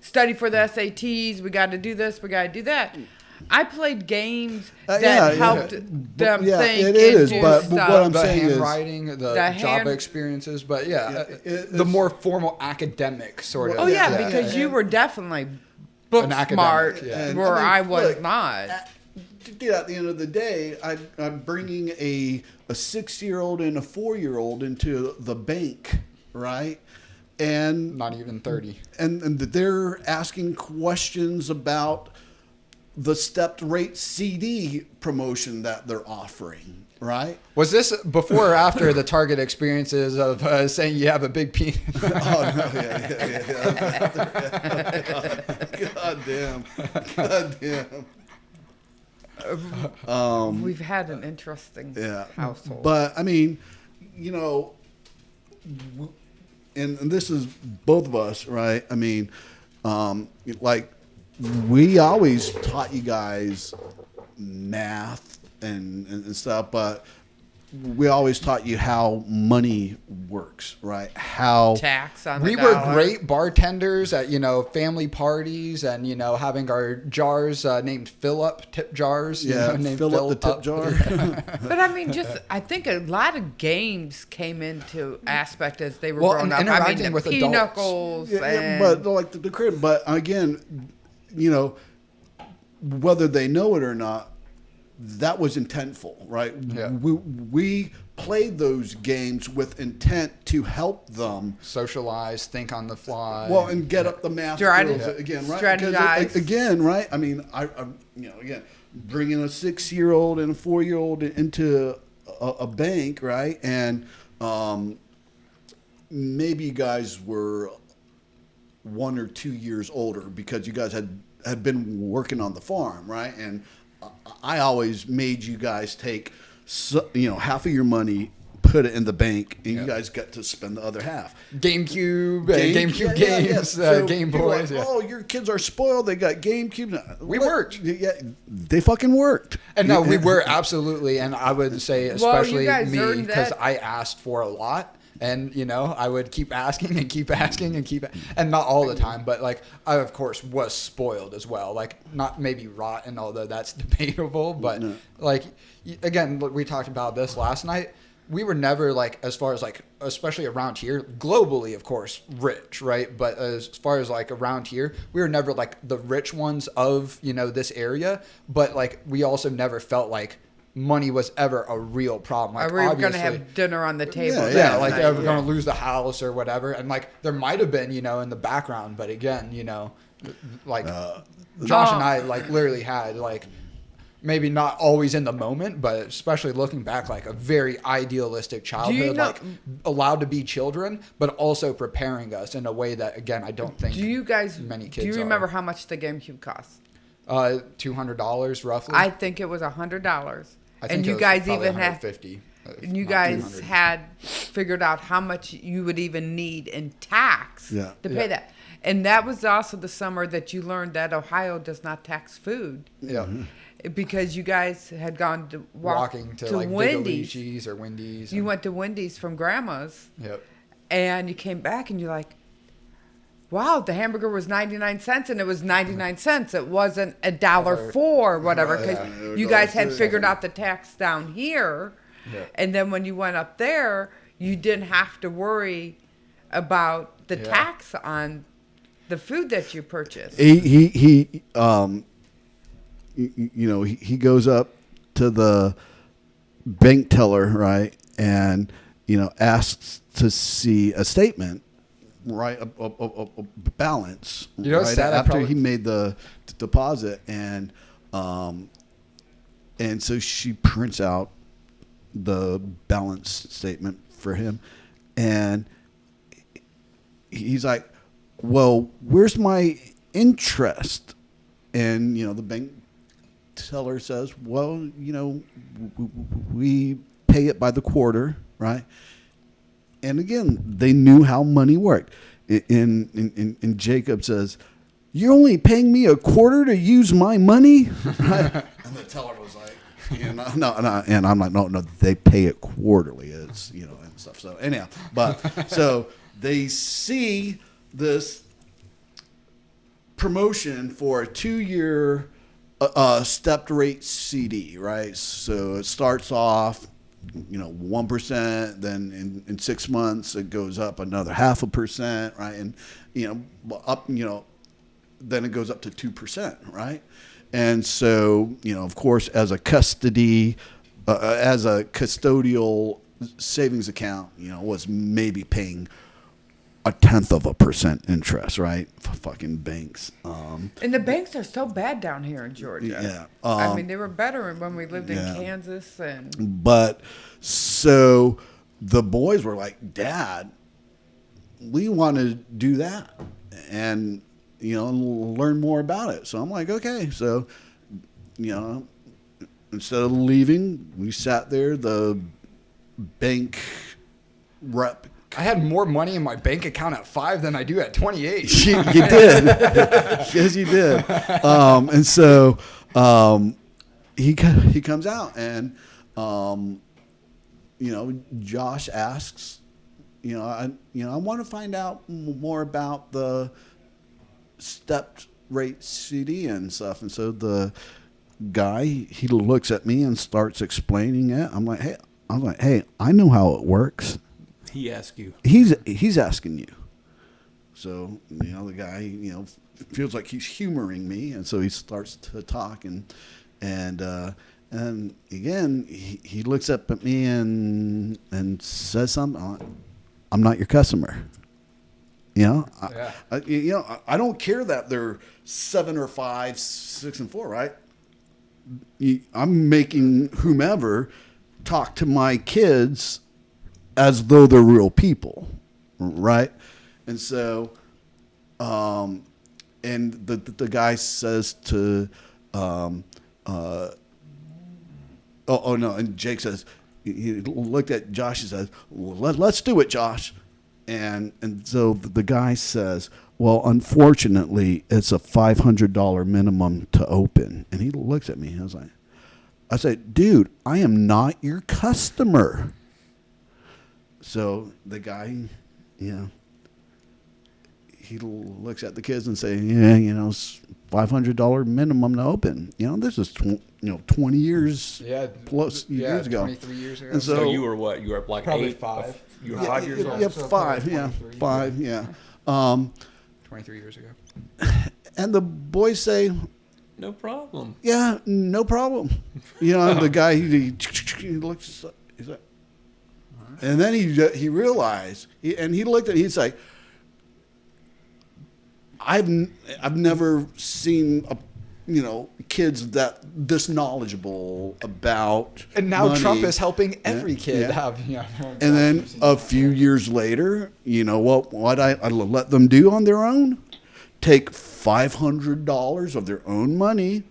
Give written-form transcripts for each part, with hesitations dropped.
study for the SATs. We got to do this. We got to do that. I played games that helped them think it is, and do but stuff. what I'm the saying handwriting, the job experiences, but the more formal academic sort of. Oh, because you were definitely book smart, where I was not. At the end of the day, I'm bringing a 6-year-old and a 4-year-old into the bank, right? And not even 30. And they're asking questions about the stepped rate CD promotion that they're offering, right? Was this before or after the target experiences of saying you have a big penis? Oh, no, God damn. We've had an interesting household. But, I mean, you know, and this is both of us, right? I mean, like, we always taught you guys math and stuff, but we always taught you how money works, right? How tax on the we dollar. were great bartenders at family parties and having our jars named Philip tip jars. Named Philip the tip jar. But I mean, I think a lot of games came into aspect as they were growing up. Interacting I mean, with the adults. Pinnacles but like the crib. But again, whether they know it or not, that was intentful, right? Yeah. We played those games with intent to help them socialize, think on the fly. Well, and get up the math again, right? Strategize. Again, right? I mean, I again, bringing a 6-year-old and a 4-year-old into a bank, right? And maybe you guys were 1 or 2 years older because you guys had been working on the farm, right? And I always made you guys take, half of your money, put it in the bank, and you guys got to spend the other half. GameCube games, So Game Boys. Like, oh, your kids are spoiled. They got GameCube. We worked. Yeah, they fucking worked. And no, we were absolutely, and I would say especially me because I asked for a lot. And, I would keep asking and not all the time, but like I, of course, was spoiled as well. Like not maybe rotten, although that's debatable. But like, again, we talked about this last night. We were never like, as far as like, especially around here, globally, of course, rich, right? But as far as like around here, we were never like the rich ones of, this area. But like, we also never felt like money was ever a real problem. Like, we were going to have dinner on the table. Like we're going to lose the house or whatever. And like there might have been, in the background, but again, like Josh and I like literally had like maybe not always in the moment, but especially looking back, like a very idealistic childhood, like allowed to be children, but also preparing us in a way that, again, I don't think many kids do you remember how much the GameCube cost? $200 roughly. I think it was $100. And you guys even had $150. And you guys had figured out how much you would even need in tax to pay that. And that was also the summer that you learned that Ohio does not tax food. Yeah. Because you guys had gone to walking to like Wendy's or Wendy's. You went to Wendy's from Grandma's. Yep. And you came back and you're like, wow, the hamburger was 99 cents and it was 99 cents. It wasn't $1.04 or whatever, because you guys had figured out the tax down here. Yeah. And then when you went up there, you didn't have to worry about the tax on the food that you purchased. He goes up to the bank teller, right, and asks to see a statement. Right, a balance. Right after he made the deposit, and so she prints out the balance statement for him, and he's like, "Well, where's my interest?" And the bank teller says, "Well, we pay it by the quarter, right?" And again, they knew how money worked. And Jacob says, "You're only paying me a quarter to use my money?" Right? And the teller was like, no. And I'm like, no, they pay it quarterly. It's, and stuff. So anyhow, so they see this promotion for a 2-year stepped rate CD, right? So it starts off, 1%, then in 6 months it goes up another 0.5%, right? And up, then it goes up to 2%, right? And so, of course, as a custodial savings account, was maybe paying 0.1% interest, right? For fucking banks. And the banks are so bad down here in Georgia. Yeah. I mean, they were better when we lived in Kansas. But so the boys were like, Dad, we want to do that and, learn more about it. So I'm like, okay. So, instead of leaving, we sat there. The bank rep. I had more money in my bank account at 5 than I do at 28. You did. Yes, you did. And so he comes out and, Josh asks, I want to find out more about the stepped rate CD and stuff. And so the guy, he looks at me and starts explaining it. I'm like, hey, I know how it works. He asked you. He's asking you. So, the guy, feels like he's humoring me, and so he starts to talk and again he looks up at me and says something. I'm not your customer. I don't care that they're 7 or 5, 6 and 4, right? I'm making whomever talk to my kids as though they're real people, right? And so, and the guy says to, no, and Jake says, he looked at Josh and says, well, let's do it, Josh. And so the guy says, well, unfortunately, it's a $500 minimum to open. And he looks at me. I said, dude, I am not your customer. So the guy, he looks at the kids and say, it's $500 minimum to open. This is 20 years plus years ago. 23 years ago. And So you were what? You were like probably 8? 5. You were 5 years old? Yeah, So 5, probably yeah. 23. 5, yeah. 23 years ago. And the boys say, No problem. yeah, no problem. The guy, he looks, he's like, and then he realized, and he looked at, he's like, I've never seen kids that this knowledgeable about And now money. Trump is helping every kid have. And then a few years later, what I let them do on their own? Take $500 of their own money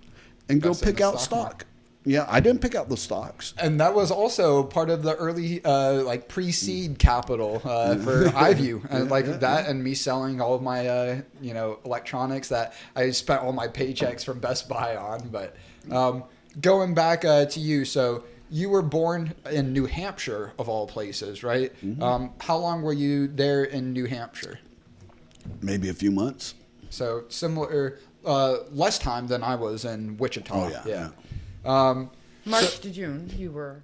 and go Invest in pick the out stock stock. Yeah, I didn't pick out the stocks. And that was also part of the early, pre-seed capital for AuHu, and that, and me selling all of my, electronics that I spent all my paychecks from Best Buy on. But going back to you, so you were born in New Hampshire, of all places, right? Mm-hmm. How long were you there in New Hampshire? Maybe a few months. So similar, less time than I was in Wichita. Oh yeah. March to June, you were.